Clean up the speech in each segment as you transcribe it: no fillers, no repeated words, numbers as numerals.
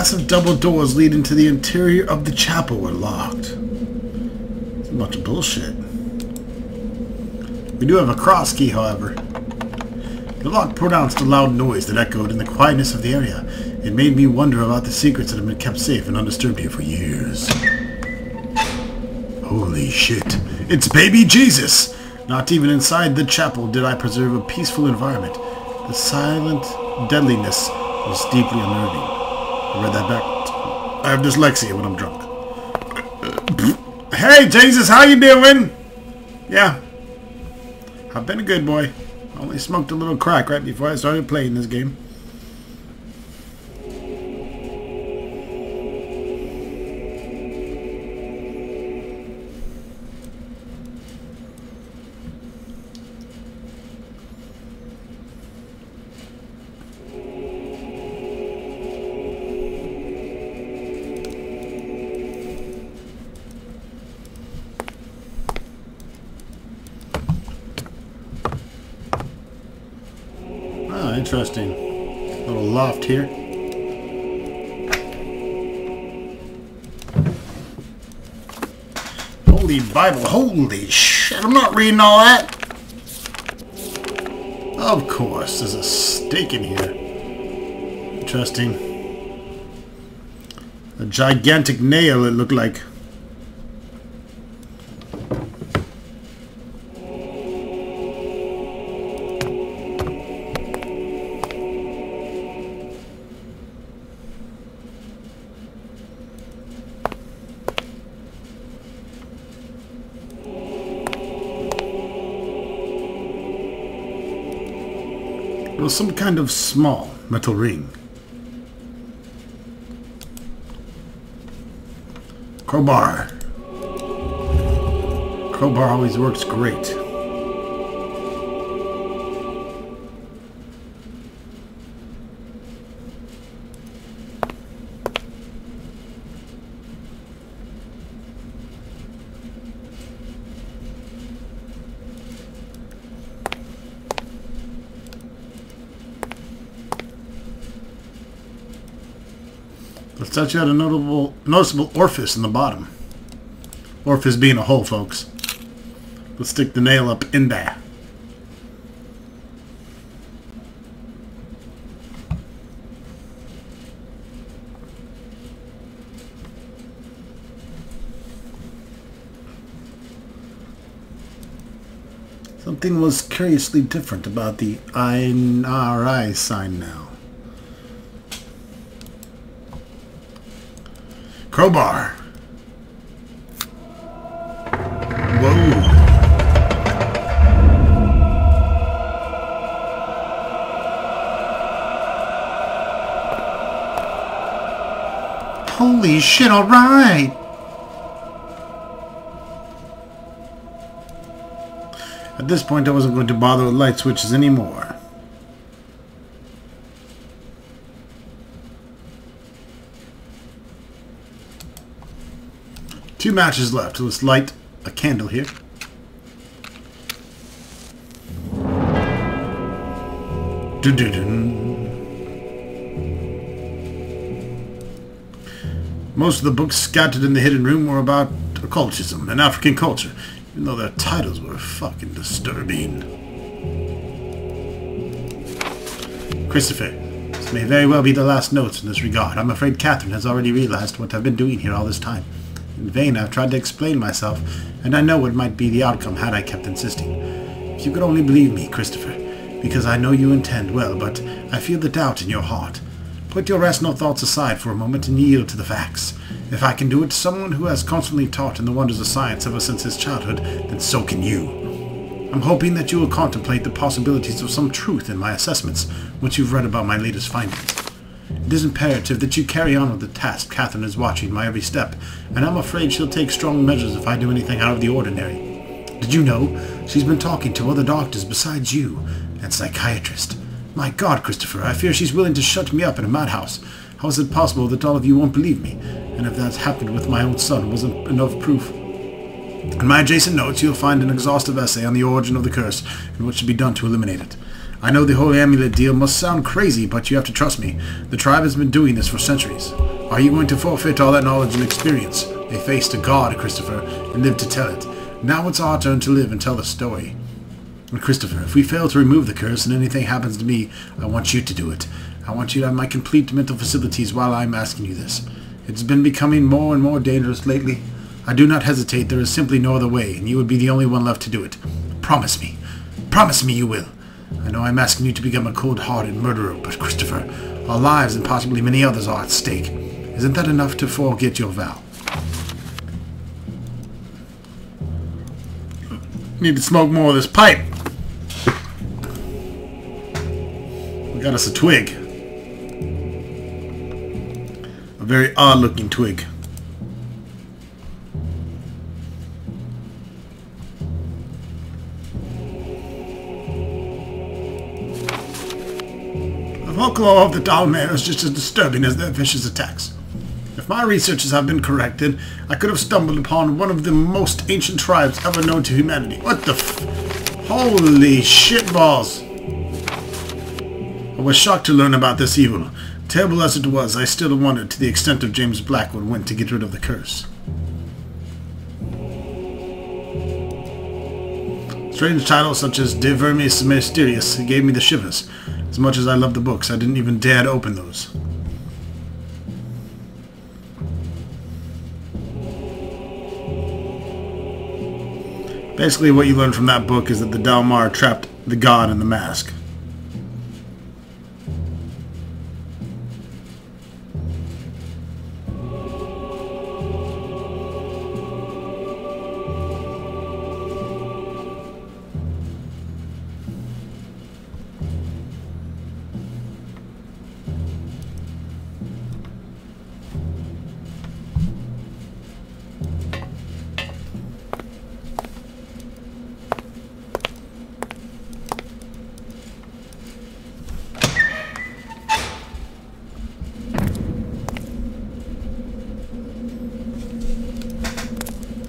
massive double doors leading to the interior of the chapel were locked. It's a bunch of bullshit. We do have a cross key, however. The lock pronounced a loud noise that echoed in the quietness of the area. It made me wonder about the secrets that have been kept safe and undisturbed here for years. Holy shit. It's baby Jesus! Not even inside the chapel did I preserve a peaceful environment. The silent deadliness was deeply unnerving. I read that back. I have dyslexia when I'm drunk. Hey, Jesus, how you doing? Yeah. I've been a good boy. I only smoked a little crack right before I started playing this game. Interesting. Little loft here. Holy Bible. Holy shit. I'm not reading all that. Of course. There's a stake in here. Interesting. A gigantic nail, it looked like. It was some kind of small metal ring. Crowbar. Crowbar always works great. The statue had a noticeable orifice in the bottom. Orifice being a hole, folks. Let's stick the nail up in there. Something was curiously different about the INRI sign now. Crowbar. Whoa. Holy shit, alright. At this point, I wasn't going to bother with light switches anymore. Two matches left. Let's light a candle here. Most of the books scattered in the hidden room were about occultism and African culture, even though their titles were fucking disturbing. Christopher, this may very well be the last notes in this regard. I'm afraid Catherine has already realized what I've been doing here all this time. In vain I've tried to explain myself, and I know what might be the outcome had I kept insisting. If you could only believe me, Christopher, because I know you intend well, but I feel the doubt in your heart. Put your rational thoughts aside for a moment and yield to the facts. If I can do it to someone who has constantly taught in the wonders of science ever since his childhood, then so can you. I'm hoping that you will contemplate the possibilities of some truth in my assessments once you've read about my latest findings. It is imperative that you carry on with the task. Catherine is watching my every step, and I'm afraid she'll take strong measures if I do anything out of the ordinary. Did you know she's been talking to other doctors besides you, and psychiatrists? My God, Christopher, I fear she's willing to shut me up in a madhouse. How is it possible that all of you won't believe me? And if that's happened with my own son, wasn't enough proof? In my adjacent notes, you'll find an exhaustive essay on the origin of the curse and what should be done to eliminate it. I know the whole amulet deal must sound crazy, but you have to trust me. The tribe has been doing this for centuries. Are you going to forfeit all that knowledge and experience? They faced a god, Christopher, and lived to tell it. Now it's our turn to live and tell the story. And Christopher, if we fail to remove the curse and anything happens to me, I want you to do it. I want you to have my complete mental facilities while I'm asking you this. It's been becoming more and more dangerous lately. I do not hesitate. There is simply no other way, and you would be the only one left to do it. Promise me. Promise me you will. I know I'm asking you to become a cold-hearted murderer, but Christopher, our lives and possibly many others are at stake. Isn't that enough to forget your vow? Need to smoke more of this pipe. We got us a twig. A very odd-looking twig. The folklore of the Dalmare is just as disturbing as their vicious attacks. If my researches have been corrected, I could have stumbled upon one of the most ancient tribes ever known to humanity. What the Holy shitballs! I was shocked to learn about this evil. Terrible as it was, I still wondered to the extent of James Blackwood went to get rid of the curse. Strange titles such as De Vermis Mysterious gave me the shivers. As much as I love the books, I didn't even dare to open those. Basically, what you learn from that book is that the Dalmar trapped the god in the mask.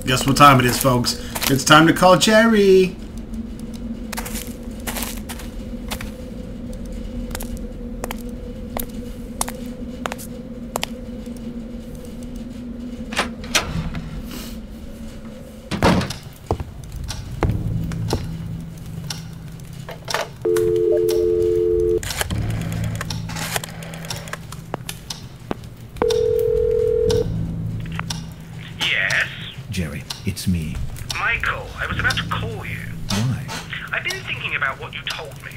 Guess what time it is, folks? It's time to call Jerry! Jerry, it's me. Michael, I was about to call you. Why? I've been thinking about what you told me,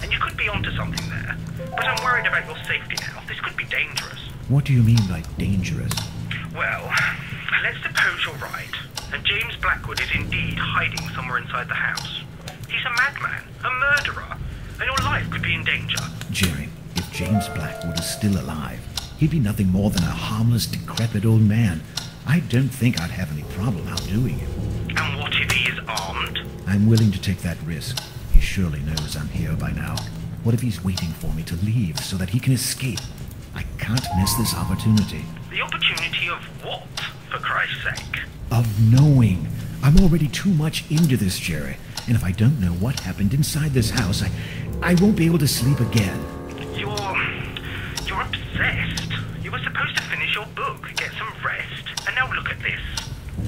and you could be onto something there. But I'm worried about your safety now. This could be dangerous. What do you mean by dangerous? Well, let's suppose you're right, and James Blackwood is indeed hiding somewhere inside the house. He's a madman, a murderer, and your life could be in danger. Jerry, if James Blackwood is still alive, he'd be nothing more than a harmless, decrepit old man. I don't think I'd have any problem outdoing him. And what if he is armed? I'm willing to take that risk. He surely knows I'm here by now. What if he's waiting for me to leave so that he can escape? I can't miss this opportunity. The opportunity of what, for Christ's sake? Of knowing. I'm already too much into this, Jerry. And if I don't know what happened inside this house, I won't be able to sleep again. You're obsessed. You were supposed to finish your book, get some rest, and now look at this.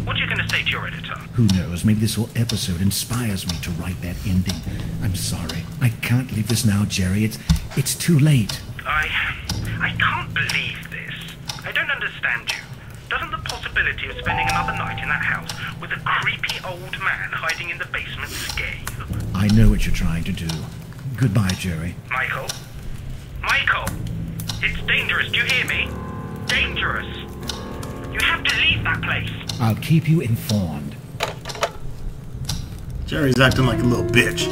What are you going to say to your editor? Who knows? Maybe this whole episode inspires me to write that ending. I'm sorry. I can't leave this now, Jerry. It's too late. I can't believe this. I don't understand you. Doesn't the possibility of spending another night in that house with a creepy old man hiding in the basement scare you? I know what you're trying to do. Goodbye, Jerry. Michael? Michael! It's dangerous, do you hear me? Dangerous! You have to leave that place! I'll keep you informed. Jerry's acting like a little bitch.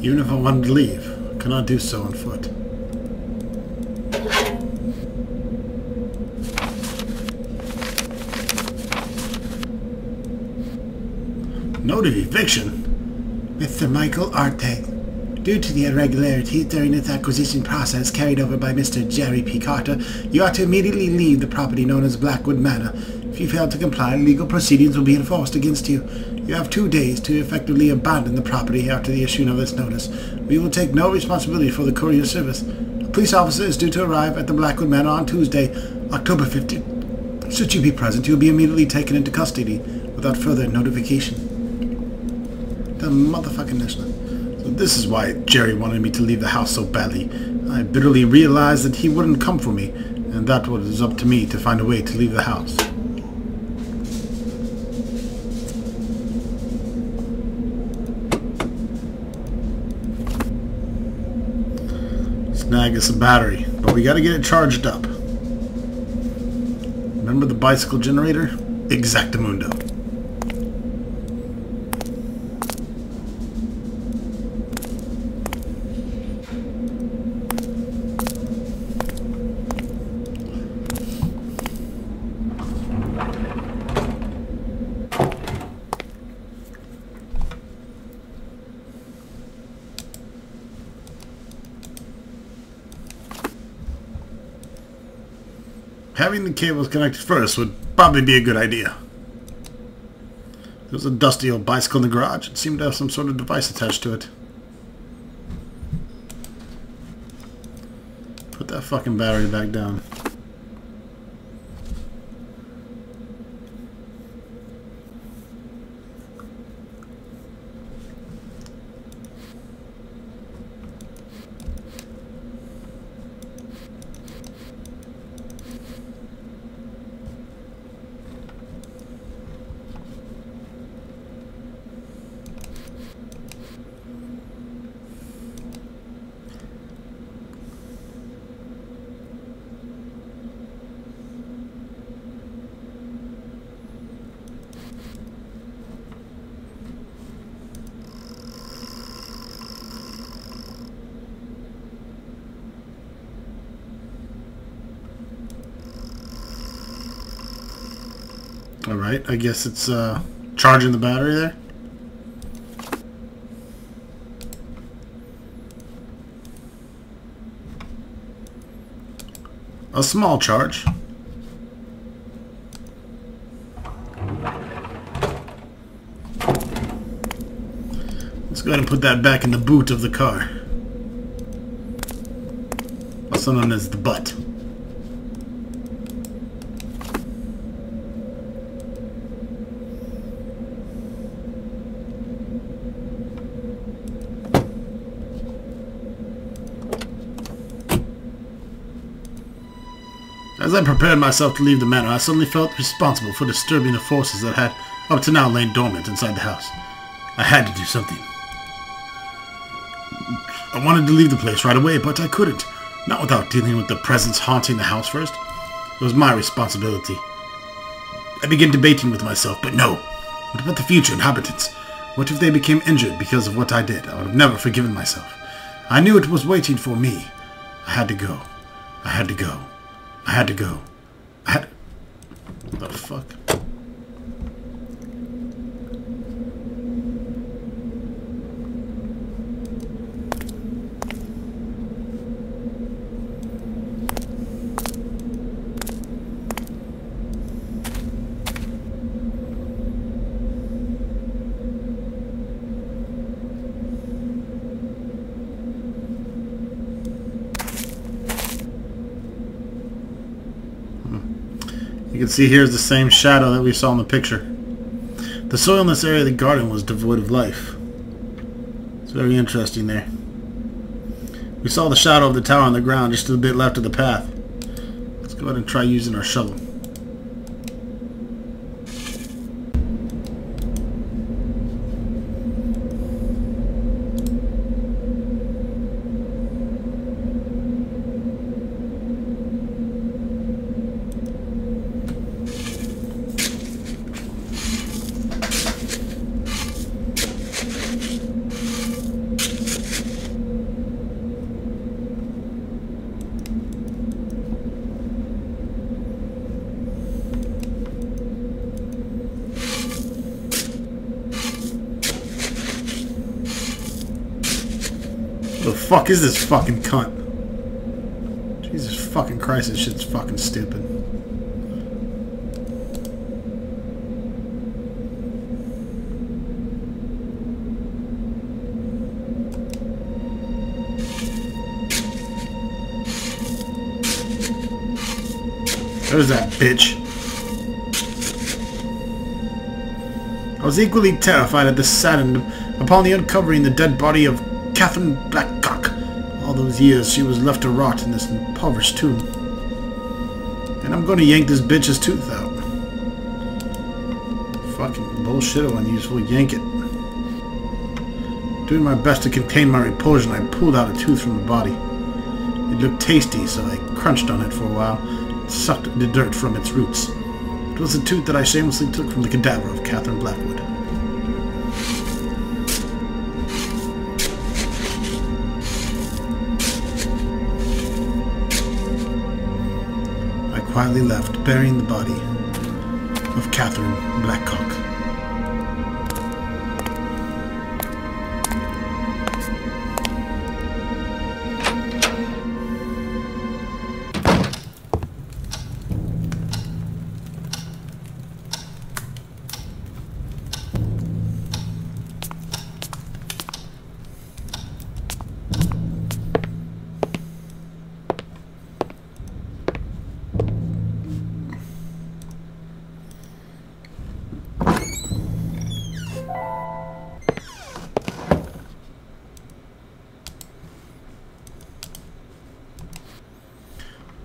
Even if I wanted to leave, I cannot do so on foot. Noted eviction? Mr. Michael Arte. Due to the irregularities during its acquisition process carried over by Mr. Jerry P. Carter, you are to immediately leave the property known as Blackwood Manor. If you fail to comply, legal proceedings will be enforced against you. You have 2 days to effectively abandon the property after the issuing of this notice. We will take no responsibility for the courier service. A police officer is due to arrive at the Blackwood Manor on Tuesday, October 15th. Should you be present, you will be immediately taken into custody without further notification. The motherfucking listener. So this is why Jerry wanted me to leave the house so badly. I bitterly realized that he wouldn't come for me, and that was up to me to find a way to leave the house. Snag us a battery, but we gotta get it charged up. Remember the bicycle generator? Exactamundo. Having the cables connected first would probably be a good idea. There was a dusty old bicycle in the garage. It seemed to have some sort of device attached to it. Put that fucking battery back down. Alright, I guess it's charging the battery there. A small charge. Let's go ahead and put that back in the boot of the car. Also known as the butt. As I prepared myself to leave the manor, I suddenly felt responsible for disturbing the forces that had, up to now, lain dormant inside the house. I had to do something. I wanted to leave the place right away, but I couldn't. Not without dealing with the presence haunting the house first. It was my responsibility. I began debating with myself, but no. What about the future inhabitants? What if they became injured because of what I did? I would have never forgiven myself. I knew it was waiting for me. I had to go. I had to go. I had to go. What the fuck? You can see here's the same shadow that we saw in the picture. The soil in this area of the garden was devoid of life. It's very interesting there. We saw the shadow of the tower on the ground just a bit left of the path. Let's go ahead and try using our shovel. fuck is this fucking cunt? Jesus fucking Christ, this shit's fucking stupid. There's that bitch. I was equally terrified at the saddened upon the uncovering the dead body of Catherine Blackcock. All those years she was left to rot in this impoverished tomb. And I'm gonna yank this bitch's tooth out. Fucking bullshit, unuseful, yank it. Doing my best to contain my repulsion, I pulled out a tooth from the body. It looked tasty, so I crunched on it for a while, and sucked the dirt from its roots. It was the tooth that I shamelessly took from the cadaver of Catherine Blackwood. I quietly left, burying the body of Catherine Blackcock.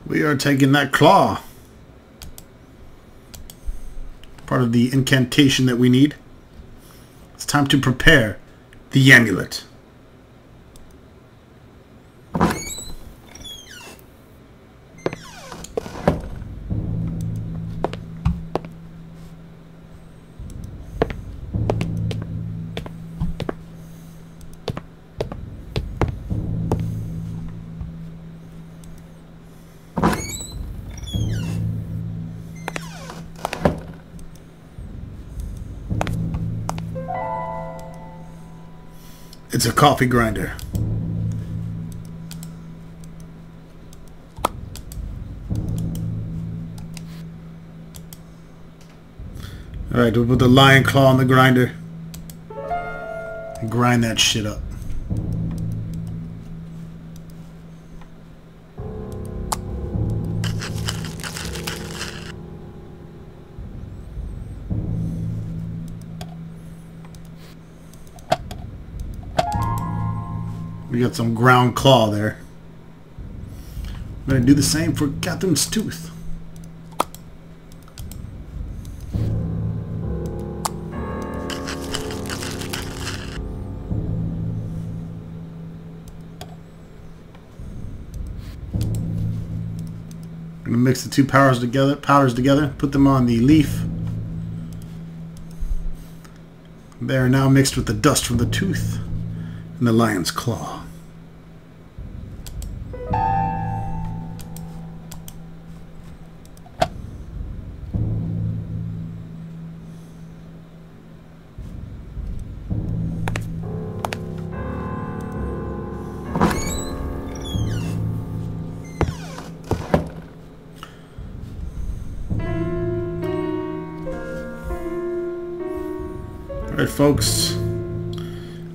We are taking that claw. Part of the incantation that we need. It's time to prepare the amulet. It's a coffee grinder. Alright, we'll put the lion claw on the grinder and grind that shit up. We got some ground claw there. I'm going to do the same for Catherine's tooth. I'm going to mix the two powders together, put them on the leaf. They are now mixed with the dust from the tooth and the lion's claw. Alright folks,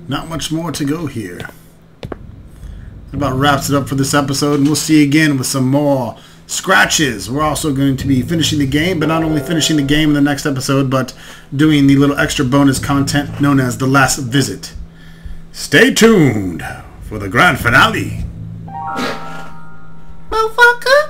not much more to go here. That about wraps it up for this episode, and we'll see you again with some more scratches. We're also going to be finishing the game, but not only finishing the game in the next episode, but doing the little extra bonus content known as The Last Visit. Stay tuned for the grand finale. Motherfucker!